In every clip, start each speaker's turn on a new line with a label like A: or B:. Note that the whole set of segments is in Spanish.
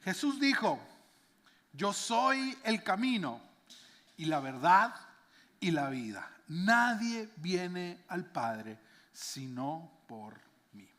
A: Jesús dijo: yo soy el camino y la verdad y la vida. Nadie viene al Padre sino por mí.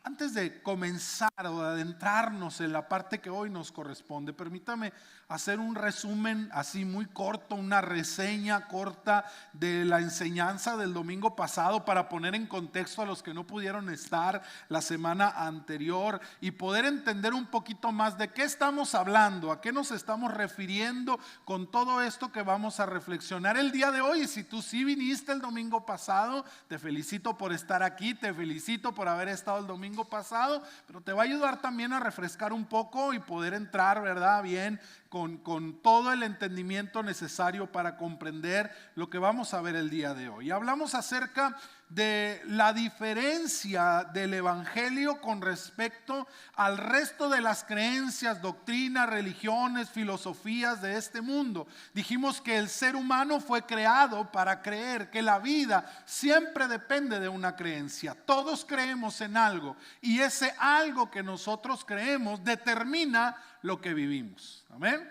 A: Antes de comenzar o de adentrarnos en la parte que hoy nos corresponde, permítame hacer un resumen así muy corto, una reseña corta de la enseñanza del domingo pasado para poner en contexto a los que no pudieron estar la semana anterior y poder entender un poquito más de qué estamos hablando, a qué nos estamos refiriendo con todo esto que vamos a reflexionar el día de hoy. Y si tú sí viniste el domingo pasado, te felicito por estar aquí, te felicito por haber estado el domingo pasado, pero te va a ayudar también a refrescar un poco y poder entrar, ¿verdad?, bien con todo el entendimiento necesario para comprender lo que vamos a ver el día de hoy. Hablamos acerca de la diferencia del evangelio con respecto al resto de las creencias, doctrinas, religiones, filosofías de este mundo. Dijimos que el ser humano fue creado para creer, que la vida siempre depende de una creencia. Todos creemos en algo y ese algo que nosotros creemos determina lo que vivimos. Amén.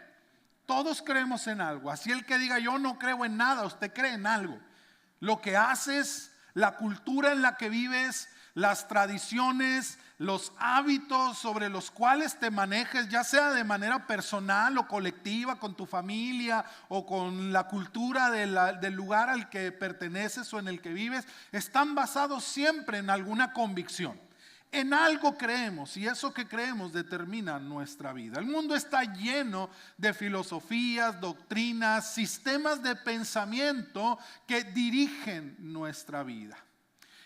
A: Todos creemos en algo. Así el que diga yo no creo en nada, usted cree en algo. Lo que haces, la cultura en la que vives, las tradiciones, los hábitos sobre los cuales te manejes, ya sea de manera personal o colectiva, con tu familia o con la cultura del lugar al que perteneces o en el que vives, están basados siempre en alguna convicción. En algo creemos y eso que creemos determina nuestra vida. El mundo está lleno de filosofías, doctrinas, sistemas de pensamiento que dirigen nuestra vida.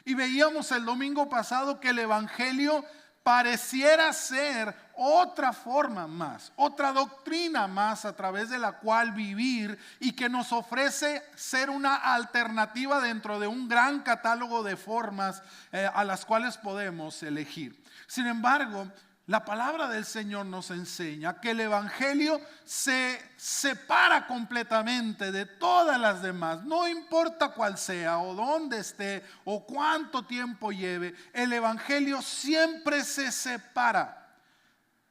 A: Y veíamos el domingo pasado que el evangelio pareciera ser otra forma más, otra doctrina más a través de la cual vivir y que nos ofrece ser una alternativa dentro de un gran catálogo de formas a las cuales podemos elegir. Sin embargo, la palabra del Señor nos enseña que el evangelio se separa completamente de todas las demás. No importa cuál sea o dónde esté o cuánto tiempo lleve, el evangelio siempre se separa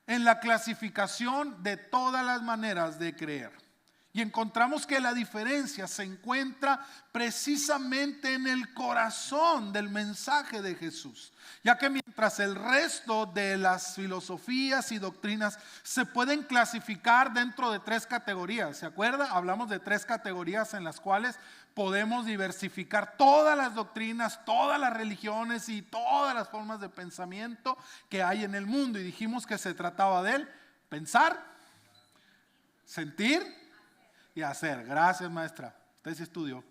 A: en la clasificación de todas las maneras de creer. Y encontramos que la diferencia se encuentra precisamente en el corazón del mensaje de Jesús. Ya que mientras el resto de las filosofías y doctrinas se pueden clasificar dentro de tres categorías, ¿se acuerda? Hablamos de tres categorías en las cuales podemos diversificar todas las doctrinas, todas las religiones y todas las formas de pensamiento que hay en el mundo. Y dijimos que se trataba de pensar, sentir y hacer. Gracias, maestra, usted sí estudió.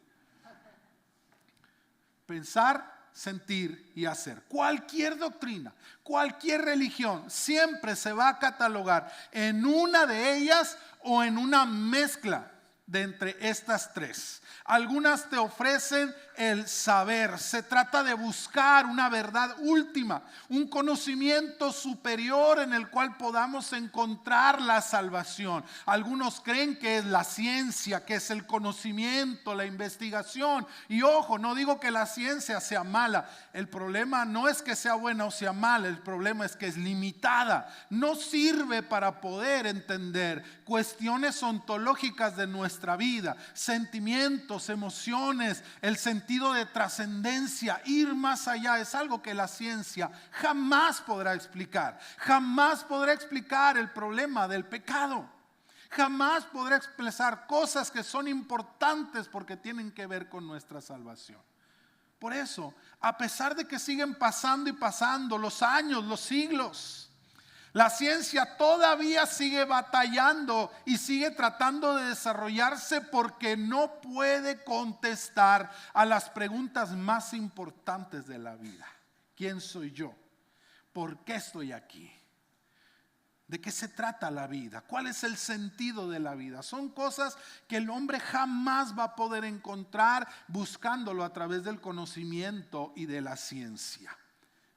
A: Pensar, sentir y hacer. Cualquier doctrina, cualquier religión siempre se va a catalogar en una de ellas o en una mezcla de entre estas tres. Algunas te ofrecen el saber. Se trata de buscar una verdad última, un conocimiento superior en el cual podamos encontrar la salvación. Algunos creen que es la ciencia, que es el conocimiento, la investigación. Y ojo, no digo que la ciencia sea mala. El problema no es que sea buena o sea mala. El problema es que es limitada. No sirve para poder entender cuestiones ontológicas de nuestra vida, sentimientos, emociones, el sentido de trascendencia, ir más allá. Es algo que la ciencia jamás podrá explicar. Jamás podrá explicar el problema del pecado. Jamás podrá expresar cosas que son importantes porque tienen que ver con nuestra salvación. Por eso, a pesar de que siguen pasando y pasando los años, los siglos, la ciencia todavía sigue batallando y sigue tratando de desarrollarse porque no puede contestar a las preguntas más importantes de la vida. ¿Quién soy yo? ¿Por qué estoy aquí? ¿De qué se trata la vida? ¿Cuál es el sentido de la vida? Son cosas que el hombre jamás va a poder encontrar buscándolo a través del conocimiento y de la ciencia.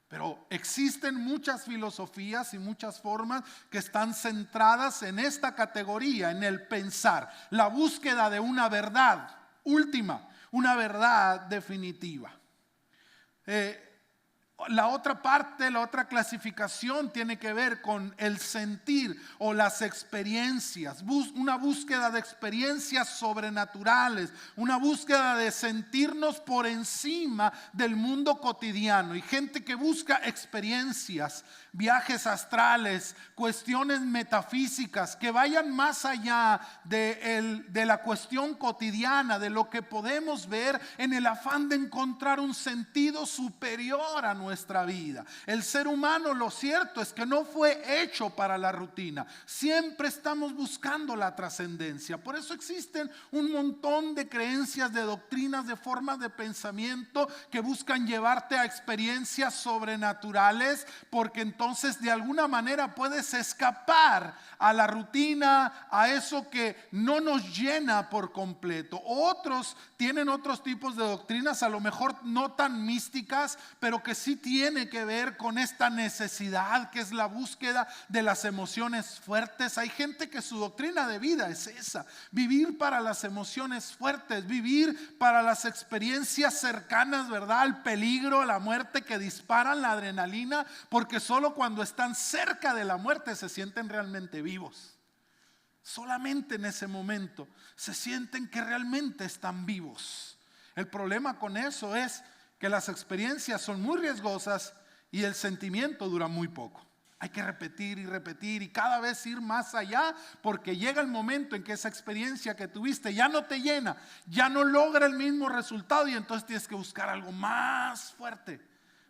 A: Pero existen muchas filosofías y muchas formas que están centradas en esta categoría, en el pensar, la búsqueda de una verdad última, una verdad definitiva. La otra parte, la otra clasificación tiene que ver con el sentir o las experiencias, una búsqueda de experiencias sobrenaturales, una búsqueda de sentirnos por encima del mundo cotidiano. Y gente que busca experiencias, viajes astrales, cuestiones metafísicas que vayan más allá de la cuestión cotidiana, de lo que podemos ver, en el afán de encontrar un sentido superior a nuestra vida. El ser humano, lo cierto es que no fue hecho para la rutina. Siempre estamos buscando la trascendencia. Por eso existen un montón de creencias, de doctrinas, de formas de pensamiento que buscan llevarte a experiencias sobrenaturales, porque entonces de alguna manera puedes escapar a la rutina, a eso que no nos llena por completo. Otros tienen otros tipos de doctrinas, a lo mejor no tan místicas, pero que sí tiene que ver con esta necesidad que es la búsqueda de las emociones fuertes. Hay gente que su doctrina de vida es esa: vivir para las emociones fuertes, vivir para las experiencias cercanas, ¿verdad?, al peligro, a la muerte, que disparan la adrenalina, porque solo cuando están cerca de la muerte se sienten realmente vivos. Solamente en ese momento se sienten que realmente están vivos. El problema con eso es que las experiencias son muy riesgosas y el sentimiento dura muy poco. Hay que repetir y repetir y cada vez ir más allá, porque llega el momento en que esa experiencia que tuviste ya no te llena, ya no logra el mismo resultado, y entonces tienes que buscar algo más fuerte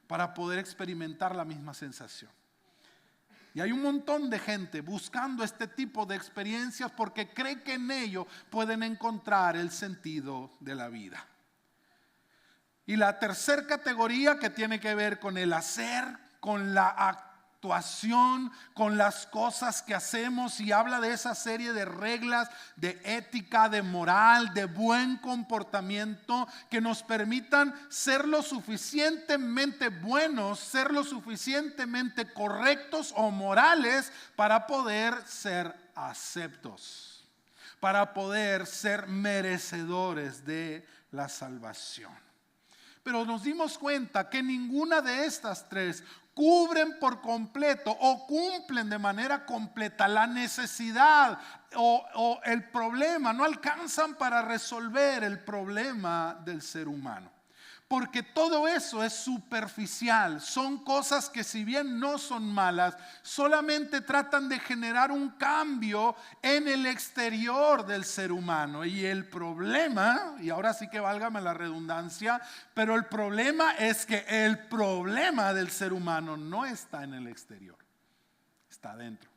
A: para poder experimentar la misma sensación. Y hay un montón de gente buscando este tipo de experiencias porque cree que en ello pueden encontrar el sentido de la vida. Y la tercera categoría, que tiene que ver con el hacer, con la actuación, con las cosas que hacemos, y habla de esa serie de reglas de ética, de moral, de buen comportamiento, que nos permitan ser lo suficientemente buenos, ser lo suficientemente correctos o morales para poder ser aceptos, para poder ser merecedores de la salvación. Pero nos dimos cuenta que ninguna de estas tres cubren por completo o cumplen de manera completa la necesidad o el problema, no alcanzan para resolver el problema del ser humano. Porque todo eso es superficial, son cosas que, si bien no son malas, solamente tratan de generar un cambio en el exterior del ser humano. Y el problema, y ahora sí que válgame la redundancia, pero el problema es que el problema del ser humano no está en el exterior, está adentro,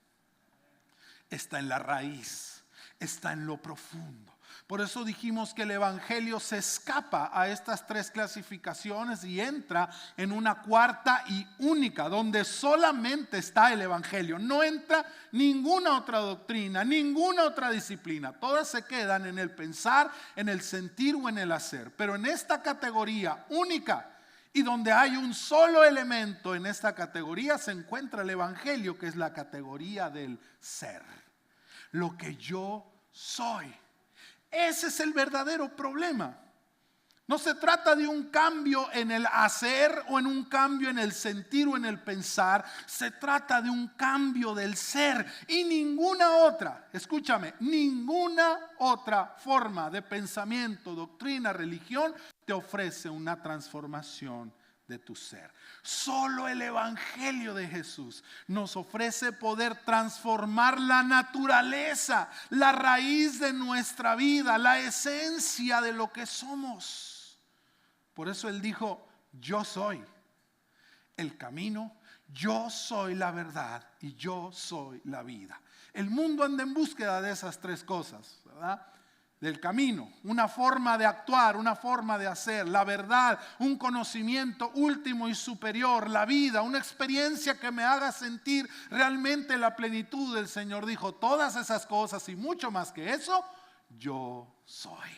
A: está en la raíz, está en lo profundo. Por eso dijimos que el evangelio se escapa a estas tres clasificaciones y entra en una cuarta y única, donde solamente está el evangelio. No entra ninguna otra doctrina, ninguna otra disciplina. Todas se quedan en el pensar, en el sentir o en el hacer. Pero en esta categoría única, y donde hay un solo elemento en esta categoría, se encuentra el evangelio, que es la categoría del ser. Lo que yo soy. Ese es el verdadero problema. No se trata de un cambio en el hacer o en un cambio en el sentir o en el pensar. Se trata de un cambio del ser. Y ninguna otra, escúchame, ninguna otra forma de pensamiento, doctrina, religión te ofrece una transformación de tu ser. Solo el evangelio de Jesús nos ofrece poder transformar la naturaleza, la raíz de nuestra vida, la esencia de lo que somos. Por eso Él dijo: yo soy el camino, yo soy la verdad y yo soy la vida. El mundo anda en búsqueda de esas tres cosas, ¿verdad? Del camino, una forma de actuar, una forma de hacer, la verdad, un conocimiento último y superior, la vida, una experiencia que me haga sentir realmente la plenitud. El Señor dijo: todas esas cosas y mucho más que eso, yo soy.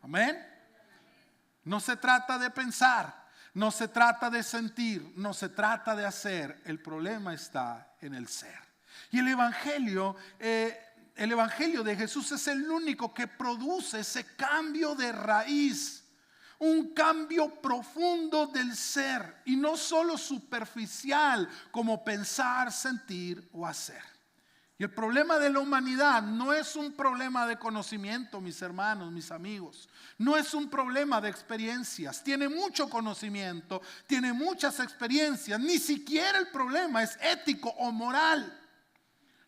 A: Amén. No se trata de pensar, no se trata de sentir, no se trata de hacer. El problema está en el ser. Y el evangelio de Jesús es el único que produce ese cambio de raíz. Un cambio profundo del ser y no solo superficial como pensar, sentir o hacer. Y el problema de la humanidad no es un problema de conocimiento, mis hermanos, mis amigos. No es un problema de experiencias. Tiene mucho conocimiento, tiene muchas experiencias. Ni siquiera el problema es ético o moral.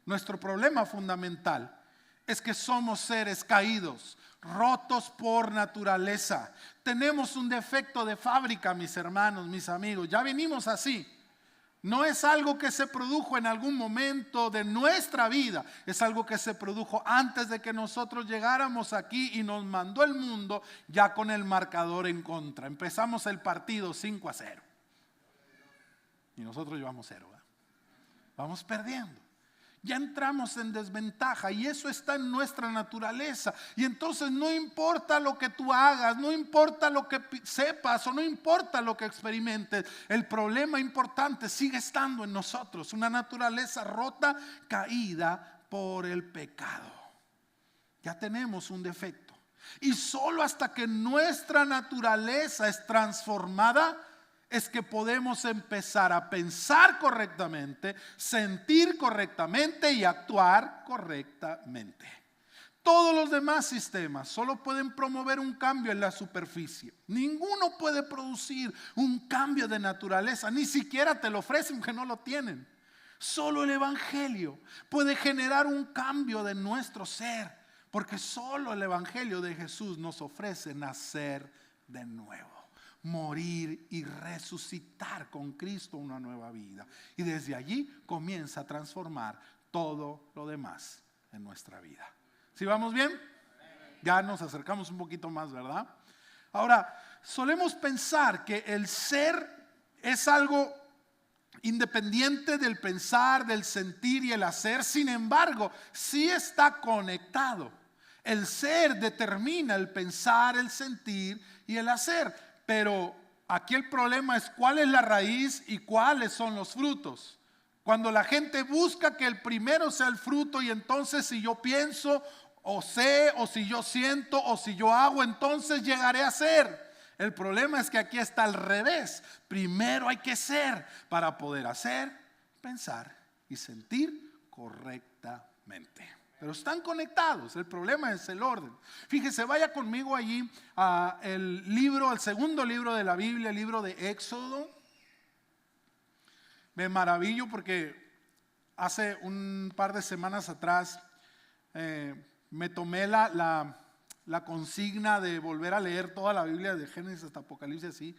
A: Nuestro problema fundamental es que somos seres caídos, rotos por naturaleza. Tenemos un defecto de fábrica, mis hermanos, mis amigos. Ya venimos así. No es algo que se produjo en algún momento de nuestra vida. Es algo que se produjo antes de que nosotros llegáramos aquí y nos mandó el mundo ya con el marcador en contra. Empezamos el partido 5-0. Y nosotros llevamos 0. ¿verdad? Vamos perdiendo. Ya entramos en desventaja y eso está en nuestra naturaleza. Y entonces no importa lo que tú hagas, no importa lo que sepas o no importa lo que experimentes, el problema importante sigue estando en nosotros. Una naturaleza rota, caída por el pecado. Ya tenemos un defecto. Y solo hasta que nuestra naturaleza es transformada, es que podemos empezar a pensar correctamente, sentir correctamente y actuar correctamente. Todos los demás sistemas solo pueden promover un cambio en la superficie. Ninguno puede producir un cambio de naturaleza, ni siquiera te lo ofrecen que no lo tienen. Solo el Evangelio puede generar un cambio de nuestro ser, porque solo el Evangelio de Jesús nos ofrece nacer de nuevo. Morir y resucitar con Cristo una nueva vida. Y desde allí comienza a transformar todo lo demás en nuestra vida. ¿Sí vamos bien? Ya nos acercamos un poquito más, ¿verdad? Ahora, solemos pensar que el ser es algo independiente del pensar, del sentir y el hacer. Sin embargo, sí está conectado. El ser determina el pensar, el sentir y el hacer. Pero aquí el problema es cuál es la raíz y cuáles son los frutos. Cuando la gente busca que el primero sea el fruto y entonces si yo pienso o sé o si yo siento o si yo hago, entonces llegaré a ser. El problema es que aquí está al revés. Primero hay que ser para poder hacer, pensar y sentir correctamente. Pero están conectados, el problema es el orden. Fíjese, vaya conmigo allí al segundo libro de la Biblia, el libro de Éxodo. Me maravillo porque hace un par de semanas atrás me tomé la consigna de volver a leer toda la Biblia de Génesis hasta Apocalipsis así.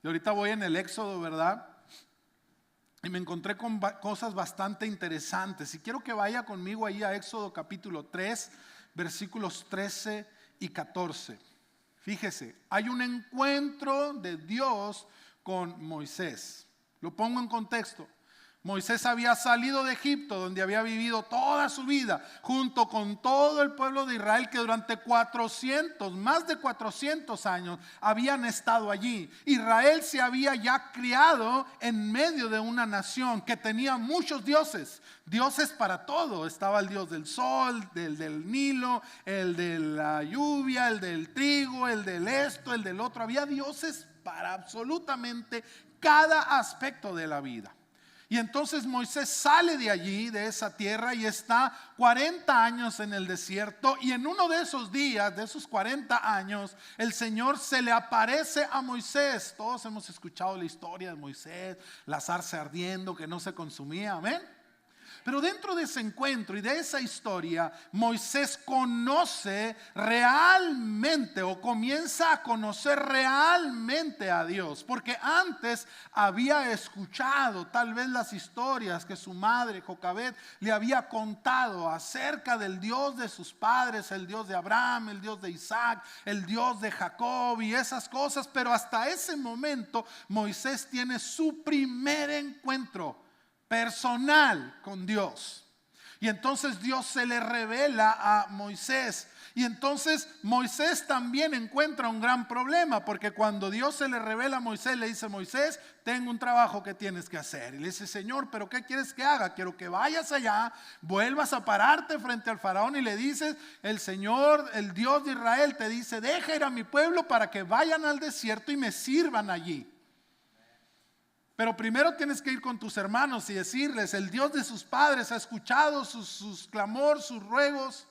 A: Y ahorita voy en el Éxodo, ¿verdad? Y me encontré con cosas bastante interesantes. Y quiero que vaya conmigo ahí a Éxodo capítulo 3, versículos 13 y 14. Fíjese, hay un encuentro de Dios con Moisés. Lo pongo en contexto. Moisés había salido de Egipto, donde había vivido toda su vida, junto con todo el pueblo de Israel, que durante más de 400 años habían estado allí. Israel se había ya criado en medio de una nación que tenía muchos dioses para todo. Estaba el dios del sol, del Nilo, el de la lluvia, el del trigo, el del esto, el del otro. Había dioses para absolutamente cada aspecto de la vida. Y entonces Moisés sale de allí, de esa tierra, y está 40 años en el desierto. Y en uno de esos días, de esos 40 años, el Señor se le aparece a Moisés. Todos hemos escuchado la historia de Moisés, la zarza ardiendo que no se consumía, amén. Pero dentro de ese encuentro y de esa historia, Moisés conoce realmente o comienza a conocer realmente a Dios. Porque antes había escuchado tal vez las historias que su madre Jocabed le había contado acerca del Dios de sus padres, el Dios de Abraham, el Dios de Isaac, el Dios de Jacob y esas cosas. Pero hasta ese momento Moisés tiene su primer encuentro personal con Dios. Y entonces Dios se le revela a Moisés. Y entonces Moisés también encuentra un gran problema, porque cuando Dios se le revela a Moisés, le dice: Moisés, tengo un trabajo que tienes que hacer. Y le dice: Señor, ¿pero qué quieres que haga? Quiero que vayas allá, vuelvas a pararte frente al faraón y le dices: el Señor, el Dios de Israel te dice: deja ir a mi pueblo para que vayan al desierto y me sirvan allí. Pero primero tienes que ir con tus hermanos y decirles: el Dios de sus padres ha escuchado sus clamor, sus ruegos,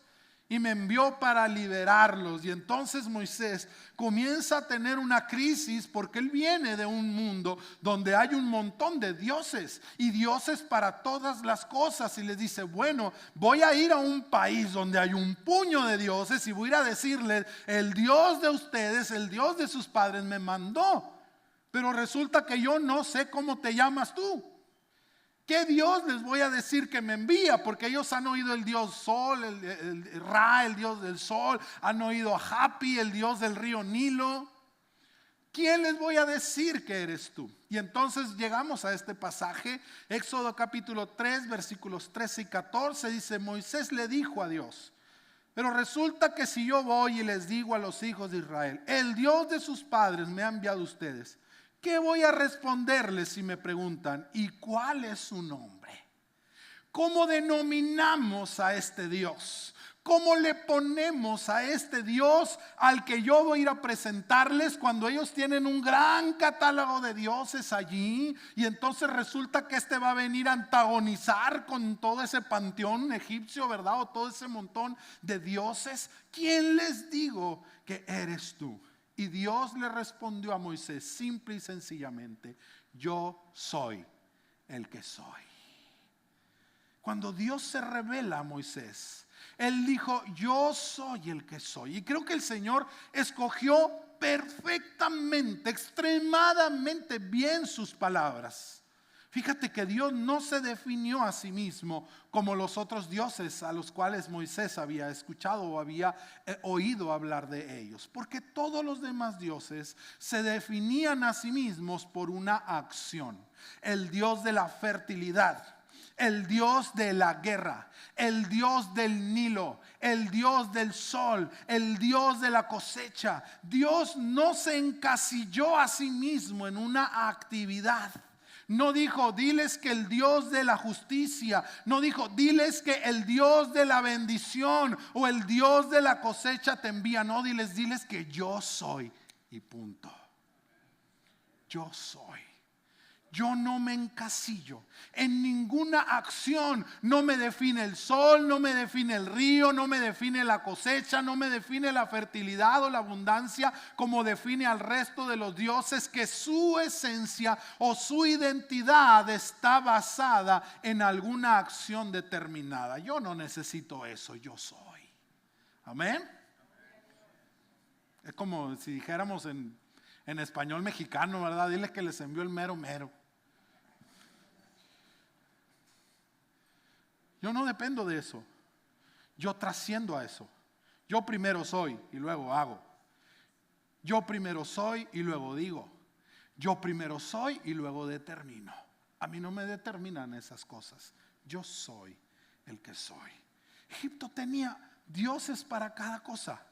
A: y me envió para liberarlos. Y entonces Moisés comienza a tener una crisis, porque él viene de un mundo donde hay un montón de dioses y dioses para todas las cosas. Y les dice: bueno, voy a ir a un país donde hay un puño de dioses y voy a ir a decirles: el Dios de ustedes, el Dios de sus padres me mandó. Pero resulta que yo no sé cómo te llamas tú. ¿Qué Dios les voy a decir que me envía? Porque ellos han oído el Dios Sol, el Ra, el Dios del Sol. Han oído a Hapi, el Dios del río Nilo. ¿Quién les voy a decir que eres tú? Y entonces llegamos a este pasaje, Éxodo capítulo 3, versículos 13 y 14. Dice: Moisés le dijo a Dios: pero resulta que si yo voy y les digo a los hijos de Israel: el Dios de sus padres me ha enviado a ustedes, ¿qué voy a responderles si me preguntan: ¿y cuál es su nombre? ¿Cómo denominamos a este Dios? ¿Cómo le ponemos a este Dios al que yo voy a ir a presentarles, cuando ellos tienen un gran catálogo de dioses allí? Y entonces resulta que este va a venir a antagonizar con todo ese panteón egipcio, ¿verdad? O todo ese montón de dioses. ¿Quién les digo que eres tú? Y Dios le respondió a Moisés simple y sencillamente: yo soy el que soy. Cuando Dios se revela a Moisés, Él dijo: yo soy el que soy. Y creo que el Señor escogió perfectamente, extremadamente bien sus palabras. Fíjate que Dios no se definió a sí mismo como los otros dioses a los cuales Moisés había escuchado o había oído hablar de ellos. Porque todos los demás dioses se definían a sí mismos por una acción. El Dios de la fertilidad, el Dios de la guerra, el Dios del Nilo, el Dios del sol, el Dios de la cosecha. Dios no se encasilló a sí mismo en una actividad. No dijo: diles que el Dios de la justicia. No dijo: diles que el Dios de la bendición o el Dios de la cosecha te envía. No, diles que yo soy, y punto. Yo soy. Yo no me encasillo en ninguna acción. No me define el sol, no me define el río, no me define la cosecha, no me define la fertilidad o la abundancia, como define al resto de los dioses, que su esencia o su identidad está basada en alguna acción determinada. Yo no necesito eso, yo soy. Amén. Es como si dijéramos en español mexicano, ¿verdad? Diles que les envió el mero mero. Yo no dependo de eso. Yo trasciendo a eso. Yo primero soy y luego hago. Yo primero soy y luego digo. Yo primero soy y luego determino. A mí no me determinan esas cosas. Yo soy el que soy. Egipto tenía dioses para cada cosa,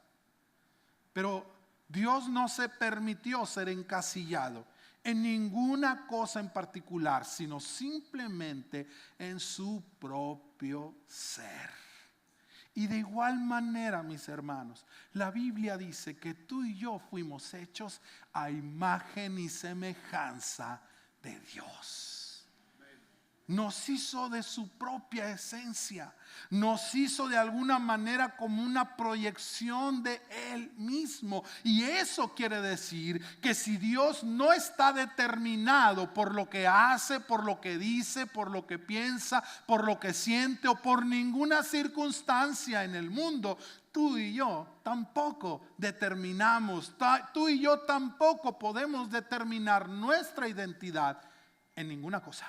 A: pero Dios no se permitió ser encasillado en ninguna cosa en particular, sino simplemente en su propio ser. Y de igual manera, mis hermanos, la Biblia dice que tú y yo fuimos hechos a imagen y semejanza de Dios. Nos hizo de su propia esencia. Nos hizo de alguna manera como una proyección de Él mismo. Y eso quiere decir que si Dios no está determinado por lo que hace, por lo que dice, por lo que piensa, por lo que siente o por ninguna circunstancia en el mundo, tú y yo tampoco determinamos. Tú y yo tampoco podemos determinar nuestra identidad en ninguna cosa.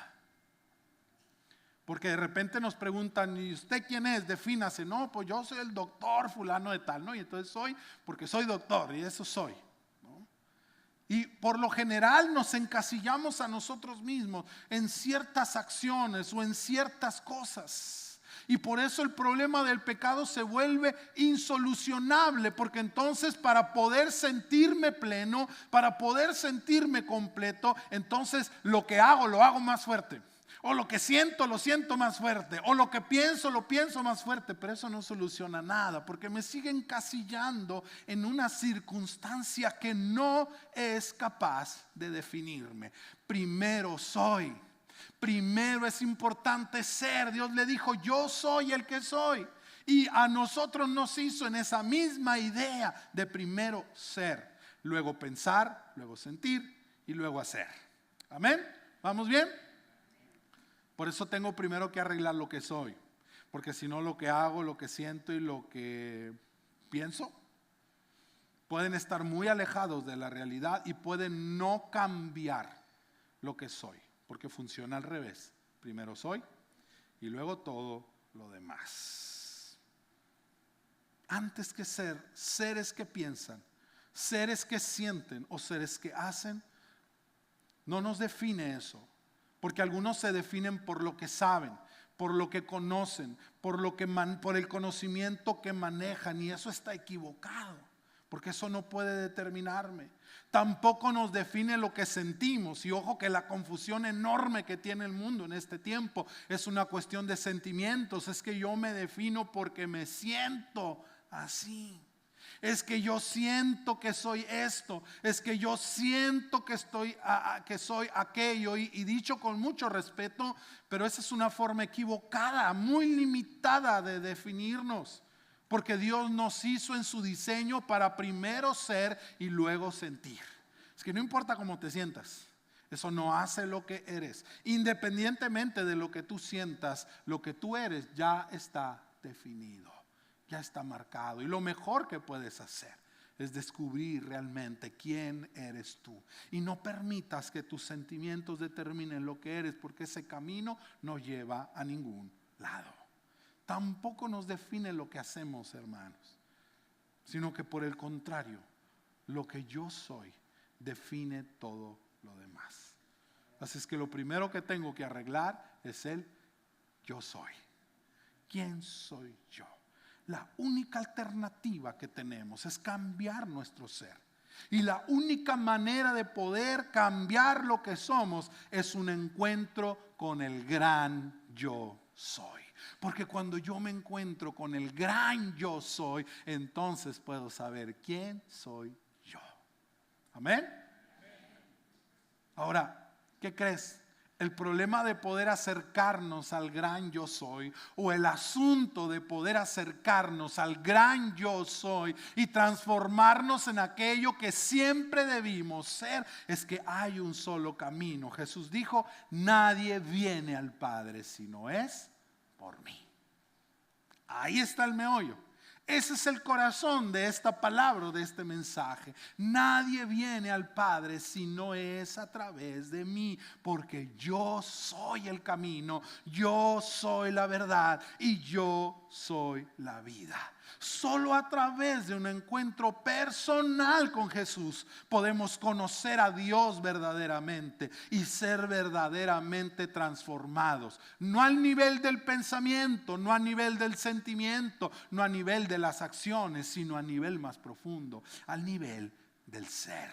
A: Porque de repente nos preguntan: ¿y usted quién es? Defínase. No, pues yo soy el doctor fulano de tal, ¿no? Y entonces soy, porque soy doctor, y eso soy, ¿no? Y por lo general nos encasillamos a nosotros mismos en ciertas acciones o en ciertas cosas. Y por eso el problema del pecado se vuelve insolucionable, porque entonces para poder sentirme pleno, para poder sentirme completo, entonces lo que hago, lo hago más fuerte. O lo que siento, lo siento más fuerte. O lo que pienso, lo pienso más fuerte. Pero eso no soluciona nada, porque me sigue encasillando en una circunstancia que no es capaz de definirme. Primero soy. Primero es importante ser. Dios le dijo, yo soy el que soy. Y a nosotros nos hizo en esa misma idea de primero ser, luego pensar, luego sentir y luego hacer. Amén. ¿Vamos bien? Por eso tengo primero que arreglar lo que soy, porque si no, lo que hago, lo que siento y lo que pienso pueden estar muy alejados de la realidad y pueden no cambiar lo que soy, porque funciona al revés. Primero soy y luego todo lo demás. Antes que ser, seres que piensan, seres que sienten o seres que hacen, no nos define eso. Porque algunos se definen por lo que saben, por lo que conocen, por el conocimiento que manejan, y eso está equivocado, porque eso no puede determinarme. Tampoco nos define lo que sentimos, y ojo que la confusión enorme que tiene el mundo en este tiempo es una cuestión de sentimientos. Es que yo me defino porque me siento así. Es que yo siento que soy esto, es que yo siento que soy aquello, y dicho con mucho respeto, pero esa es una forma equivocada, muy limitada de definirnos, porque Dios nos hizo en su diseño para primero ser y luego sentir. Es que no importa cómo te sientas, eso no hace lo que eres. Independientemente de lo que tú sientas, lo que tú eres ya está definido. Ya está marcado, y lo mejor que puedes hacer es descubrir realmente quién eres tú, y no permitas que tus sentimientos determinen lo que eres, porque ese camino no lleva a ningún lado. Tampoco nos define lo que hacemos, hermanos, sino que por el contrario, lo que yo soy define todo lo demás. Así es que lo primero que tengo que arreglar es el yo soy. ¿Quién soy yo? La única alternativa que tenemos es cambiar nuestro ser. Y la única manera de poder cambiar lo que somos es un encuentro con el gran yo soy. Porque cuando yo me encuentro con el gran yo soy, entonces puedo saber quién soy yo. Amén. Ahora, ¿qué crees? El problema de poder acercarnos al gran yo soy, o el asunto de poder acercarnos al gran yo soy y transformarnos en aquello que siempre debimos ser, es que hay un solo camino. Jesús dijo, nadie viene al Padre si no es por mí. Ahí está el meollo. Ese es el corazón de esta palabra, de este mensaje. Nadie viene al Padre si no es a través de mí, porque yo soy el camino, yo soy la verdad y yo soy la vida. Solo a través de un encuentro personal con Jesús podemos conocer a Dios verdaderamente y ser verdaderamente transformados. No al nivel del pensamiento, no a nivel del sentimiento, no a nivel de las acciones, sino a nivel más profundo, al nivel del ser.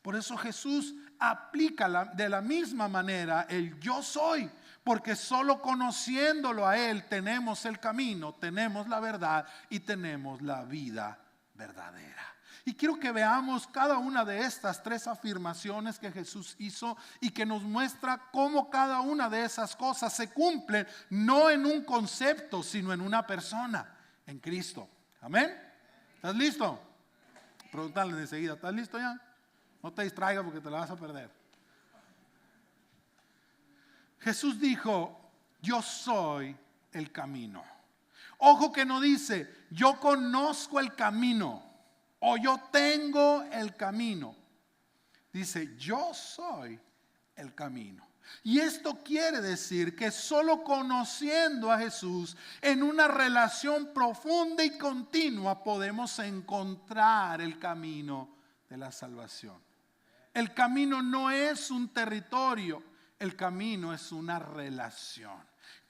A: Por eso Jesús aplica de la misma manera el yo soy. Porque solo conociéndolo a Él tenemos el camino, tenemos la verdad y tenemos la vida verdadera. Y quiero que veamos cada una de estas tres afirmaciones que Jesús hizo y que nos muestra cómo cada una de esas cosas se cumplen, no en un concepto, sino en una persona, en Cristo. Amén. ¿Estás listo? Preguntarle enseguida, ¿estás listo ya? No te distraigas porque te la vas a perder. Jesús dijo, yo soy el camino. Ojo que no dice, yo conozco el camino o yo tengo el camino. Dice, yo soy el camino. Y esto quiere decir que solo conociendo a Jesús en una relación profunda y continua podemos encontrar el camino de la salvación. El camino no es un territorio. El camino es una relación.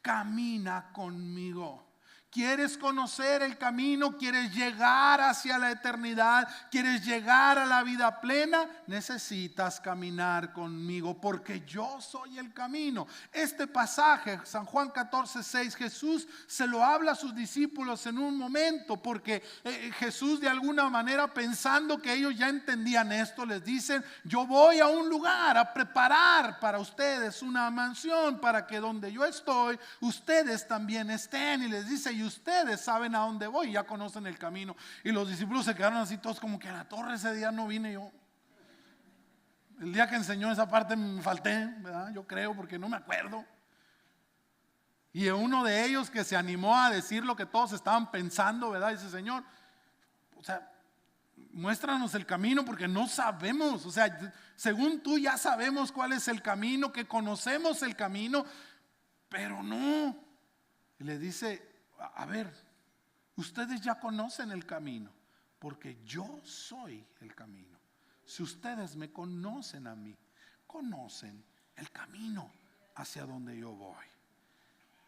A: Camina conmigo. ¿Quieres conocer el camino? ¿Quieres llegar hacia la eternidad? ¿Quieres llegar a la vida plena? Necesitas caminar conmigo, porque yo soy el camino. Este pasaje, San Juan 14:6, Jesús se lo habla a sus discípulos en un momento, porque Jesús, de alguna manera, pensando que ellos ya entendían esto, les dicen: yo voy a un lugar a preparar para ustedes una mansión, para que donde yo estoy, ustedes también estén. Y les dice: y ustedes saben a dónde voy, ya conocen el camino. Y los discípulos se quedaron así todos como que: a la torre, ese día no vine yo. El día que enseñó esa parte me falté, ¿verdad? Yo creo, porque no me acuerdo. Y uno de ellos, que se animó a decir lo que todos estaban pensando, ¿verdad? Dice: Señor, o sea, muéstranos el camino, porque no sabemos. O sea, según tú ya sabemos cuál es el camino, que conocemos el camino, pero no. Y le dice: a ver, ustedes ya conocen el camino, porque yo soy el camino. Si ustedes me conocen a mí, conocen el camino hacia donde yo voy.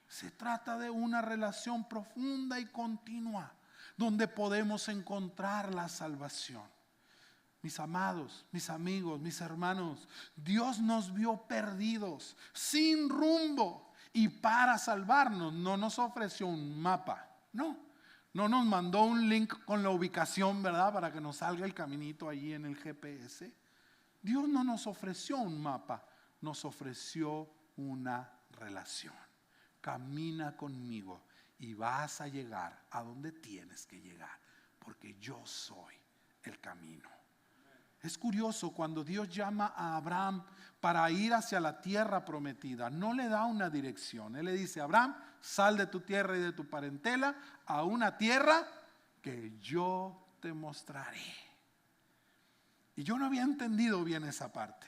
A: Se trata de una relación profunda y continua, donde podemos encontrar la salvación. Mis amados, mis amigos, mis hermanos, Dios nos vio perdidos, sin rumbo. Y para salvarnos no nos ofreció un mapa, no nos mandó un link con la ubicación, ¿verdad? Para que nos salga el caminito allí en el GPS. Dios no nos ofreció un mapa, nos ofreció una relación. Camina conmigo y vas a llegar a donde tienes que llegar, porque yo soy el camino. Es curioso, cuando Dios llama a Abraham para ir hacia la tierra prometida, no le da una dirección. Él le dice: Abraham, sal de tu tierra y de tu parentela a una tierra que yo te mostraré. Y yo no había entendido bien esa parte.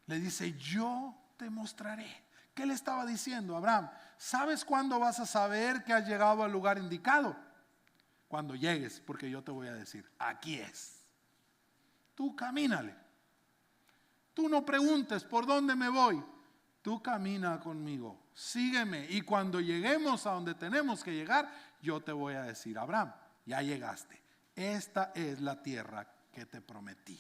A: Le dice: yo te mostraré. ¿Qué le estaba diciendo? Abraham, ¿sabes cuándo vas a saber que has llegado al lugar indicado? Cuando llegues, porque yo te voy a decir: aquí es. Tú camínale. Tú no preguntes por dónde me voy. Tú camina conmigo. Sígueme. Y cuando lleguemos a donde tenemos que llegar, yo te voy a decir: Abraham, ya llegaste. Esta es la tierra que te prometí.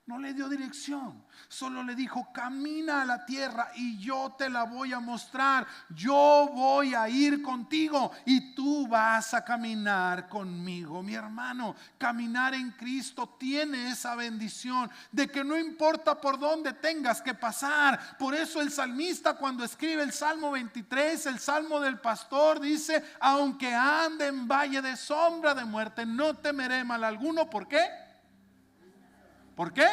A: No le dio dirección, solo le dijo: camina a la tierra y yo te la voy a mostrar. Yo voy a ir contigo y tú vas a caminar conmigo. Mi hermano, caminar en Cristo tiene esa bendición de que no importa por dónde tengas que pasar. Por eso el salmista, cuando escribe el Salmo 23, el Salmo del pastor, dice: aunque ande en valle de sombra de muerte, no temeré mal alguno. ¿Por qué? ¿Por qué?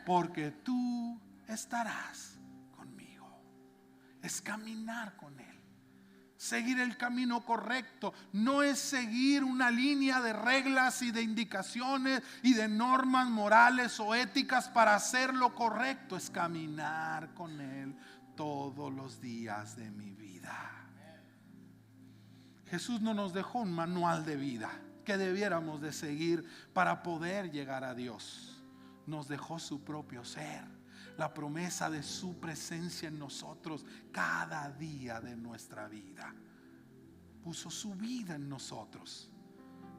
A: Porque tú estarás conmigo. Es caminar con Él. Seguir el camino correcto no es seguir una línea de reglas y de indicaciones y de normas morales o éticas para hacer lo correcto. Es caminar con Él todos los días de mi vida. Jesús no nos dejó un manual de vida que debiéramos de seguir para poder llegar a Dios. Nos dejó su propio ser, la promesa de su presencia en nosotros cada día de nuestra vida. Puso su vida en nosotros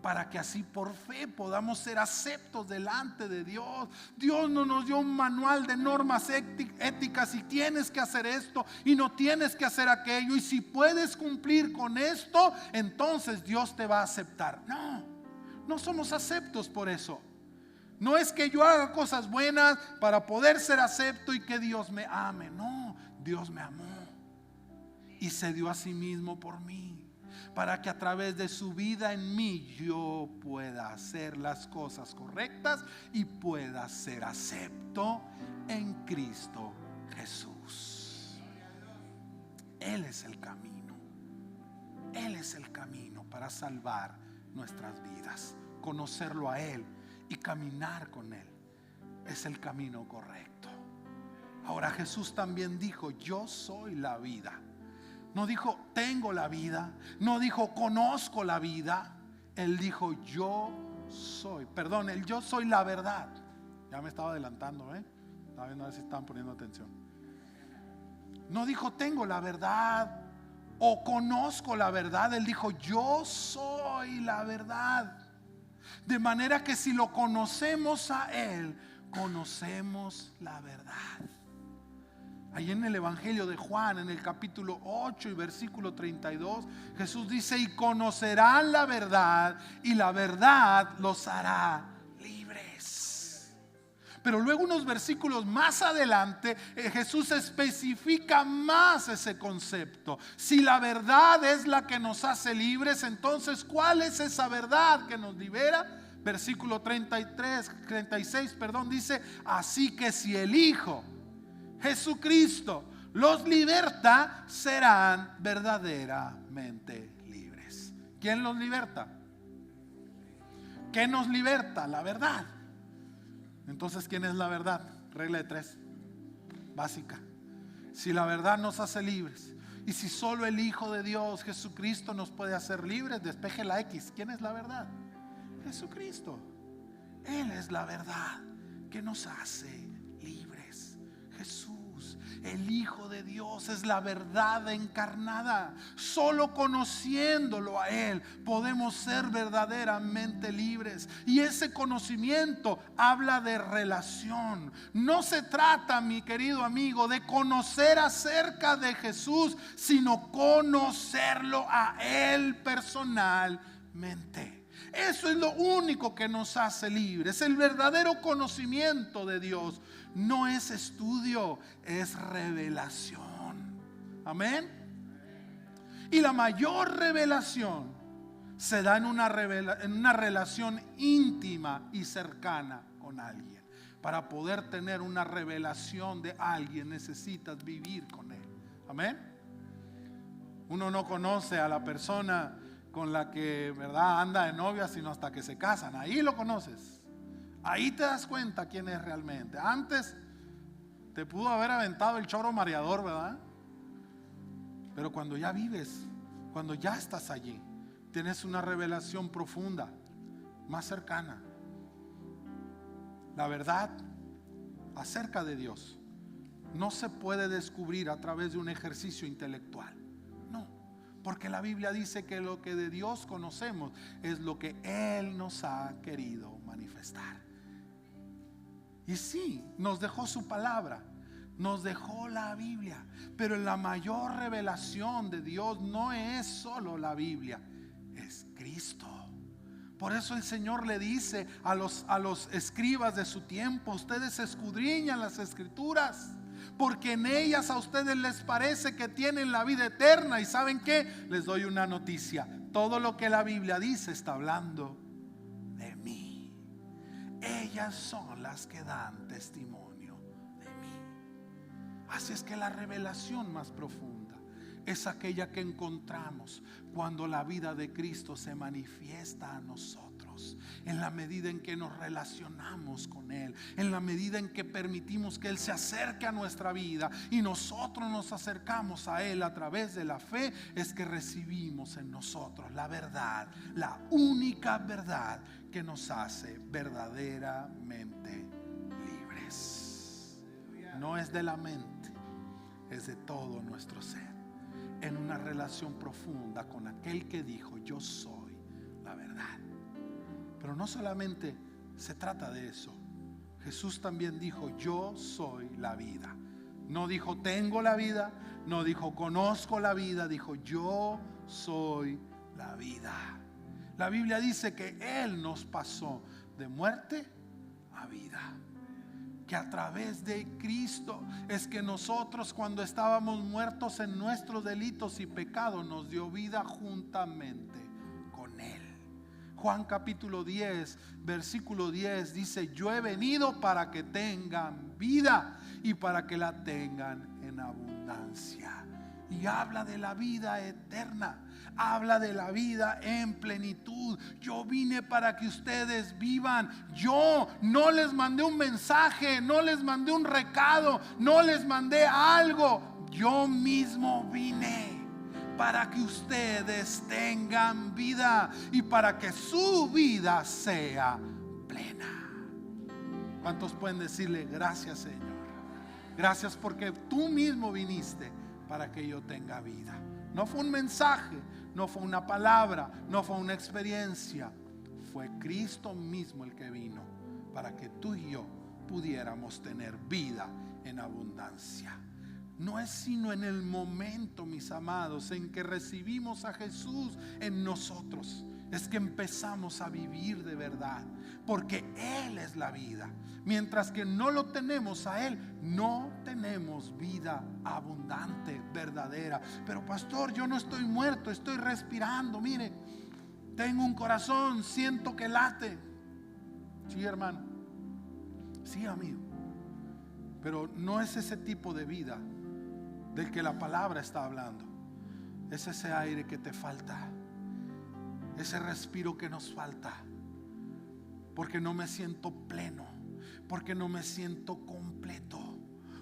A: para que así por fe podamos ser aceptos delante de Dios. Dios no nos dio un manual de normas éticas y tienes que hacer esto y no tienes que hacer aquello, y si puedes cumplir con esto, entonces Dios te va a aceptar. No somos aceptos por eso. No es que yo haga cosas buenas para poder ser acepto y que Dios me ame. No, Dios me amó y se dio a sí mismo por mí, para que a través de su vida en mí yo pueda hacer las cosas correctas y pueda ser acepto en Cristo Jesús. Él es el camino. Él es el camino para salvar nuestras vidas. Conocerlo a Él y caminar con Él es el camino correcto. Ahora, Jesús también dijo: yo soy la vida. No dijo: tengo la vida. No dijo: conozco la vida. Él dijo: yo soy. Perdón, el yo soy la verdad. Ya me estaba adelantando, Estaba viendo a ver si estaban poniendo atención. No dijo tengo la verdad o conozco la verdad. Él dijo yo soy la verdad. De manera que si lo conocemos a Él, conocemos la verdad. Ahí en el Evangelio de Juan, en el capítulo 8 y versículo 32, Jesús dice: y conocerán la verdad, y la verdad los hará libres. Pero luego, unos versículos más adelante, Jesús especifica más ese concepto. Si la verdad es la que nos hace libres, entonces ¿cuál es esa verdad que nos libera? Versículo 36 dice: así que si el Hijo Jesucristo los liberta, serán verdaderamente libres. ¿Quién los liberta? ¿Qué nos liberta? La verdad. Entonces, ¿quién es la verdad? Regla de 3, básica. Si la verdad nos hace libres, y si solo el Hijo de Dios, Jesucristo, nos puede hacer libres, despeje la X. ¿Quién es la verdad? Jesucristo. Él es la verdad que nos hace libres. Jesús, el Hijo de Dios, es la verdad encarnada. Solo conociéndolo a Él podemos ser verdaderamente libres. Y ese conocimiento habla de relación. No se trata, mi querido amigo, de conocer acerca de Jesús, sino conocerlo a Él personalmente. Eso es lo único que nos hace libres. El verdadero conocimiento de Dios no es estudio, es revelación. Amén. Y la mayor revelación se da en una relación íntima y cercana con alguien. Para poder tener una revelación de alguien, necesitas vivir con él. Amén. Uno no conoce a la persona con la que, ¿verdad?, anda de novia, sino hasta que se casan. Ahí lo conoces. Ahí te das cuenta quién es realmente. Antes te pudo haber aventado el choro mareador, ¿verdad? Pero cuando ya vives, cuando ya estás allí, tienes una revelación profunda, más cercana. La verdad acerca de Dios no se puede descubrir a través de un ejercicio intelectual. Porque la Biblia dice que lo que de Dios conocemos es lo que Él nos ha querido manifestar. Y sí, nos dejó su palabra, nos dejó la Biblia. Pero la mayor revelación de Dios no es solo la Biblia, es Cristo. Por eso el Señor le dice a los escribas de su tiempo: ustedes escudriñan las Escrituras, porque en ellas a ustedes les parece que tienen la vida eterna. Y ¿saben qué? Les doy una noticia: todo lo que la Biblia dice está hablando de mí. Ellas son las que dan testimonio de mí. Así es que la revelación más profunda es aquella que encontramos cuando la vida de Cristo se manifiesta a nosotros, en la medida en que nos relacionamos con Él, en la medida en que permitimos que Él se acerque a nuestra vida y nosotros nos acercamos a Él a través de la fe, es que recibimos en nosotros la verdad, la única verdad que nos hace verdaderamente libres. No es de la mente, es de todo nuestro ser, en una relación profunda con aquel que dijo: yo soy la verdad. Pero no solamente se trata de eso. Jesús también dijo: yo soy la vida. No dijo tengo la vida, no dijo conozco la vida, dijo yo soy la vida. La Biblia dice que Él nos pasó de muerte a vida. Que a través de Cristo es que nosotros, cuando estábamos muertos en nuestros delitos y pecados, nos dio vida juntamente con Él. Juan capítulo 10, versículo 10 dice: yo he venido para que tengan vida y para que la tengan en abundancia. Y habla de la vida eterna, habla de la vida en plenitud. Yo vine para que ustedes vivan. Yo no les mandé un mensaje, no les mandé un recado, no les mandé algo. Yo mismo vine para que ustedes tengan vida y para que su vida sea plena. ¿Cuántos pueden decirle gracias, Señor? Gracias porque tú mismo viniste para que yo tenga vida. No fue un mensaje, no fue una palabra, no fue una experiencia. Fue Cristo mismo el que vino para que tú y yo pudiéramos tener vida en abundancia. No es sino en el momento, mis amados, en que recibimos a Jesús en nosotros, es que empezamos a vivir de verdad, porque Él es la vida. Mientras que no lo tenemos a Él, no tenemos vida abundante, verdadera. Pero pastor, yo no estoy muerto, estoy respirando. Mire, tengo un corazón, siento que late. Sí, hermano. Sí, amigo. Pero no es ese tipo de vida del que la palabra está hablando. Es ese aire que te falta, ese respiro que nos falta, porque no me siento pleno, porque no me siento completo,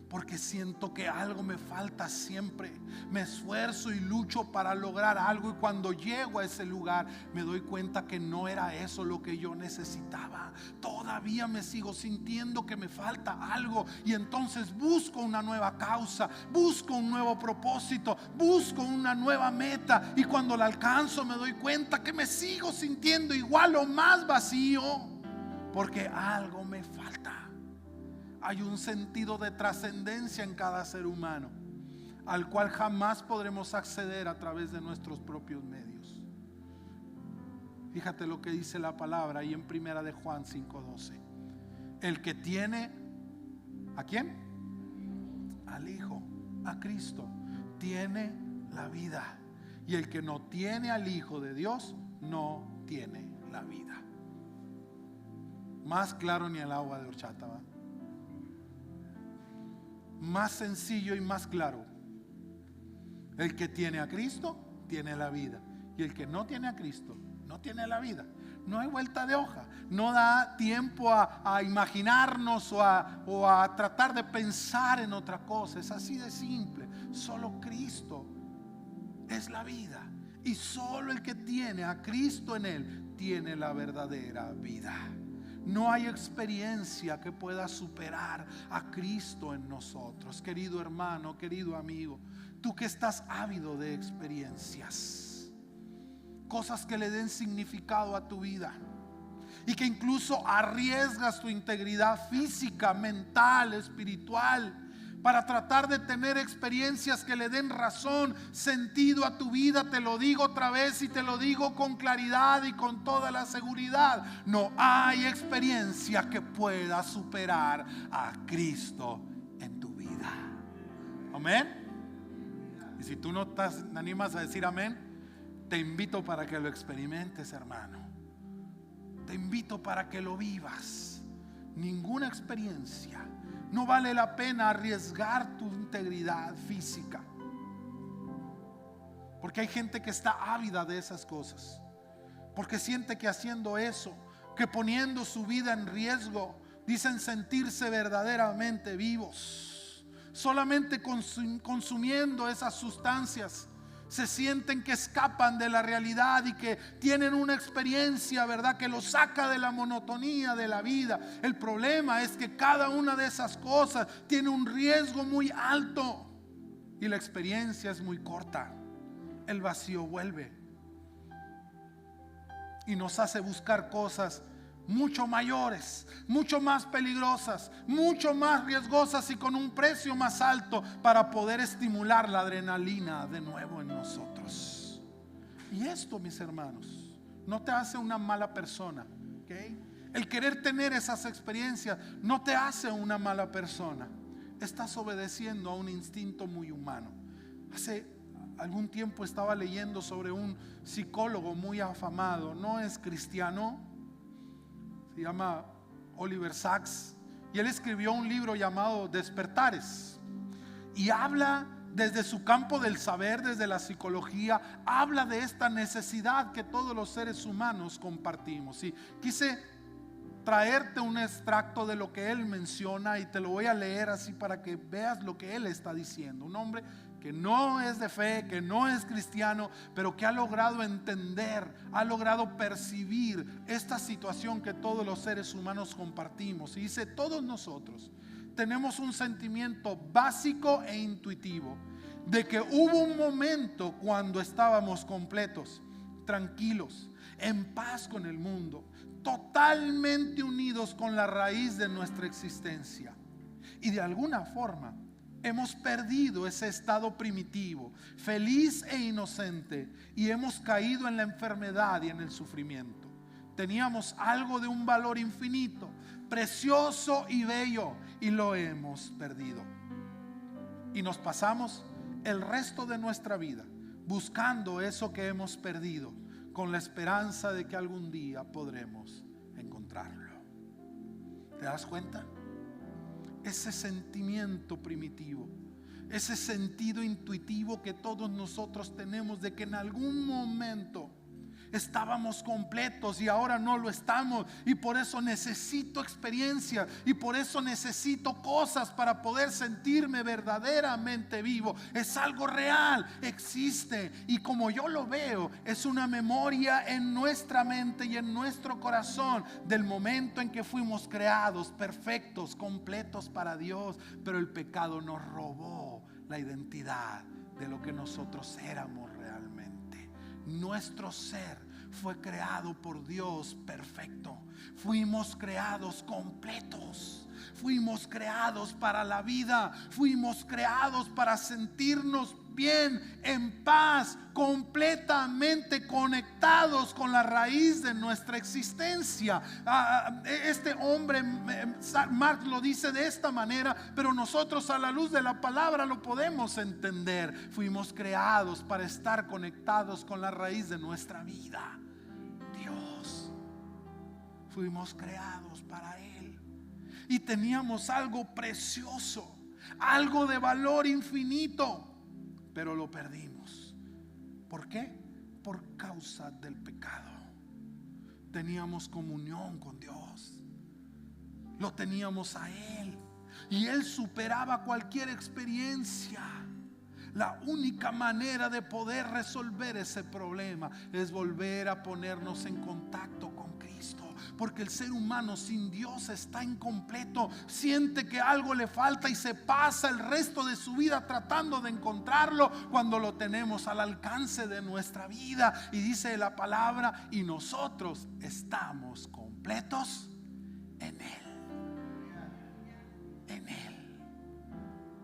A: porque siento que algo me falta siempre. Me esfuerzo y lucho para lograr algo, y cuando llego a ese lugar me doy cuenta que no era eso lo que yo necesitaba. Todavía me sigo sintiendo que me falta algo, y entonces busco una nueva causa, busco un nuevo propósito, busco una nueva meta, y cuando la alcanzo me doy cuenta que me sigo sintiendo igual o más vacío, porque algo me falta. Hay un sentido de trascendencia en cada ser humano, al cual jamás podremos acceder a través de nuestros propios medios. Fíjate lo que dice la palabra ahí en Primera de Juan 5:12. El que tiene, ¿a quién? Al Hijo, a Cristo, tiene la vida. Y el que no tiene al Hijo de Dios, no tiene la vida. Más claro ni el agua de horchata, ¿va? Más sencillo y más claro. El que tiene a Cristo tiene la vida, y el que no tiene a Cristo no tiene la vida. No hay vuelta de hoja. No da tiempo a imaginarnos o a tratar de pensar en otra cosa. Es así de simple. Solo Cristo es la vida, y solo el que tiene a Cristo en él tiene la verdadera vida. No hay experiencia que pueda superar a Cristo en nosotros. Querido hermano, querido amigo, tú que estás ávido de experiencias, cosas que le den significado a tu vida, y que incluso arriesgas tu integridad física, mental, espiritual, para tratar de tener experiencias que le den razón, sentido a tu vida. Te lo digo otra vez y te lo digo con claridad y con toda la seguridad: no hay experiencia que pueda superar a Cristo en tu vida. Amén. Y si tú no te animas a decir amén, te invito para que lo experimentes, hermano. Te invito para que lo vivas. Ninguna experiencia. No vale la pena arriesgar tu integridad física, porque hay gente que está ávida de esas cosas, porque siente que haciendo eso, que poniendo su vida en riesgo, dicen sentirse verdaderamente vivos. Solamente consumiendo esas sustancias se sienten que escapan de la realidad y que tienen una experiencia, ¿verdad?, que los saca de la monotonía de la vida. El problema es que cada una de esas cosas tiene un riesgo muy alto y la experiencia es muy corta. El vacío vuelve y nos hace buscar cosas mucho mayores, mucho más peligrosas, mucho más riesgosas y con un precio más alto, para poder estimular la adrenalina de nuevo en nosotros. Y esto, mis hermanos, no te hace una mala persona, ¿okay? El querer tener esas experiencias no te hace una mala persona. Estás obedeciendo a un instinto muy humano. Hace algún tiempo estaba leyendo sobre un psicólogo muy afamado, no es cristiano, se llama Oliver Sacks, y él escribió un libro llamado Despertares, y habla desde su campo del saber, desde la psicología, habla de esta necesidad que todos los seres humanos compartimos. Y quise traerte un extracto de lo que él menciona, y te lo voy a leer así para que veas lo que él está diciendo. Un hombre que no es de fe, que no es cristiano, pero que ha logrado entender, ha logrado percibir esta situación que todos los seres humanos compartimos. Y dice: todos nosotros tenemos un sentimiento básico e intuitivo de que hubo un momento cuando estábamos completos, tranquilos, en paz con el mundo, totalmente unidos con la raíz de nuestra existencia. Y de alguna forma hemos perdido ese estado primitivo, feliz e inocente, y hemos caído en la enfermedad y en el sufrimiento. Teníamos algo de un valor infinito, precioso y bello, y lo hemos perdido. Y nos pasamos el resto de nuestra vida buscando eso que hemos perdido, con la esperanza de que algún día podremos encontrarlo. ¿Te das cuenta? Ese sentimiento primitivo, ese sentido intuitivo que todos nosotros tenemos de que en algún momento estábamos completos y ahora no lo estamos, y por eso necesito experiencia, y por eso necesito cosas para poder sentirme verdaderamente vivo. Es algo real, existe, y como yo lo veo, es una memoria en nuestra mente y en nuestro corazón del momento en que fuimos creados perfectos, completos para Dios, pero el pecado nos robó la identidad de lo que nosotros éramos realmente. Nuestro ser fue creado por Dios perfecto. Fuimos creados completos. Fuimos creados para la vida. Fuimos creados para sentirnos bien, en paz, completamente conectados con la raíz de nuestra existencia. Este hombre, Mark, lo dice de esta manera, pero nosotros a la luz de la palabra lo podemos entender. Fuimos creados para estar conectados con la raíz de nuestra vida, Dios. Fuimos creados para Él, y teníamos algo precioso, algo de valor infinito, pero lo perdimos. ¿Por qué? Por causa del pecado. Teníamos comunión con Dios, lo teníamos a Él, y Él superaba cualquier experiencia. La única manera de poder resolver ese problema es volver a ponernos en contacto con Cristo, porque el ser humano sin Dios está incompleto, siente que algo le falta y se pasa el resto de su vida tratando de encontrarlo cuando lo tenemos al alcance de nuestra vida. Y dice la palabra, y nosotros estamos completos en Él. En Él.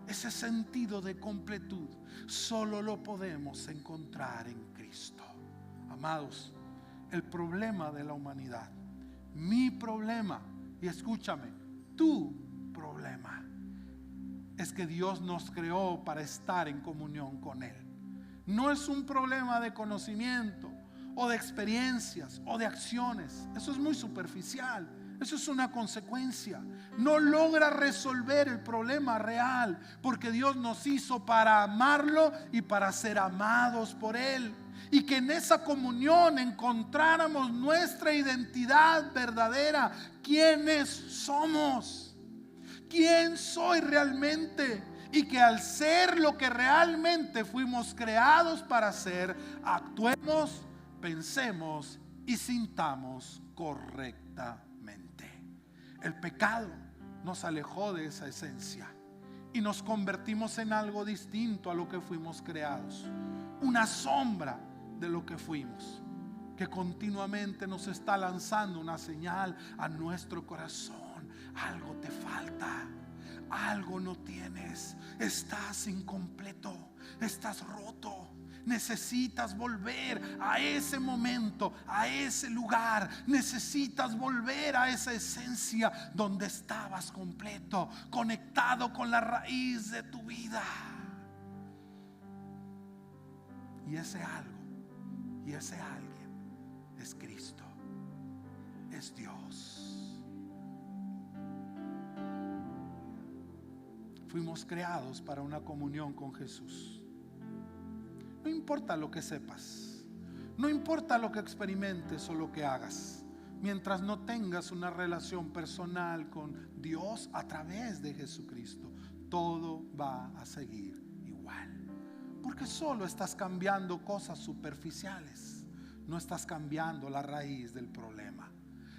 A: Ese sentido de completud solo lo podemos encontrar en Cristo. Amados, el problema de la humanidad, mi problema, y escúchame, tu problema, es que Dios nos creó para estar en comunión con Él. No es un problema de conocimiento o de experiencias o de acciones. Eso es muy superficial. Eso es una consecuencia. No logra resolver el problema real, porque Dios nos hizo para amarlo y para ser amados por Él. Y que en esa comunión encontráramos nuestra identidad verdadera. ¿Quiénes somos? ¿Quién soy realmente? Y que al ser lo que realmente fuimos creados para ser, actuemos, pensemos y sintamos correctamente. El pecado nos alejó de esa esencia y nos convertimos en algo distinto a lo que fuimos creados. Una sombra de lo que fuimos, que continuamente nos está lanzando una señal a nuestro corazón. Algo te falta, algo no tienes, estás incompleto, estás roto. Necesitas volver a ese momento, a ese lugar. Necesitas volver a esa esencia donde estabas completo, conectado con la raíz de tu vida. Y ese algo, y ese alguien es Cristo, es Dios. Fuimos creados para una comunión con Jesús. No importa lo que sepas, no importa lo que experimentes o lo que hagas, mientras no tengas una relación personal con Dios a través de Jesucristo, todo va a seguir igual. Porque solo estás cambiando cosas superficiales, no estás cambiando la raíz del problema.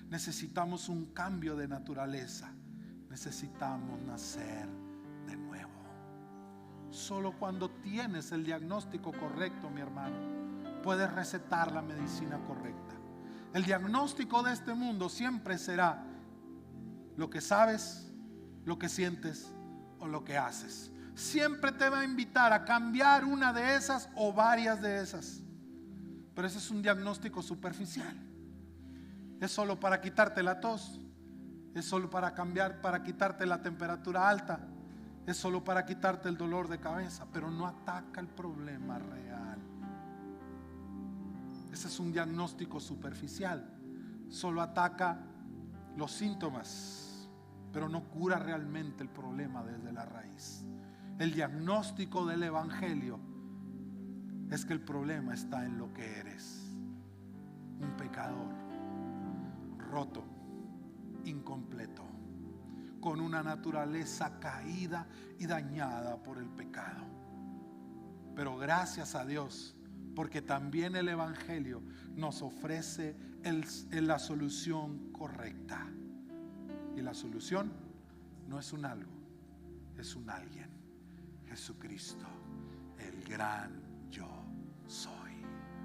A: Necesitamos un cambio de naturaleza, necesitamos nacer de nuevo. Solo cuando tienes el diagnóstico correcto, mi hermano, puedes recetar la medicina correcta. El diagnóstico de este mundo siempre será lo que sabes, lo que sientes o lo que haces. Siempre te va a invitar a cambiar una de esas o varias de esas. Pero ese es un diagnóstico superficial. Es solo para quitarte la tos. Es solo para quitarte la temperatura alta. Es solo para quitarte el dolor de cabeza, pero no ataca el problema real. Ese es un diagnóstico superficial. Solo ataca los síntomas, pero no cura realmente el problema desde la raíz. El diagnóstico del Evangelio es que el problema está en lo que eres: un pecador roto, incompleto, con una naturaleza caída y dañada por el pecado. Pero gracias a Dios, porque también el Evangelio nos ofrece la solución correcta. Y la solución no es un algo, es un alguien: Jesucristo, el gran yo soy.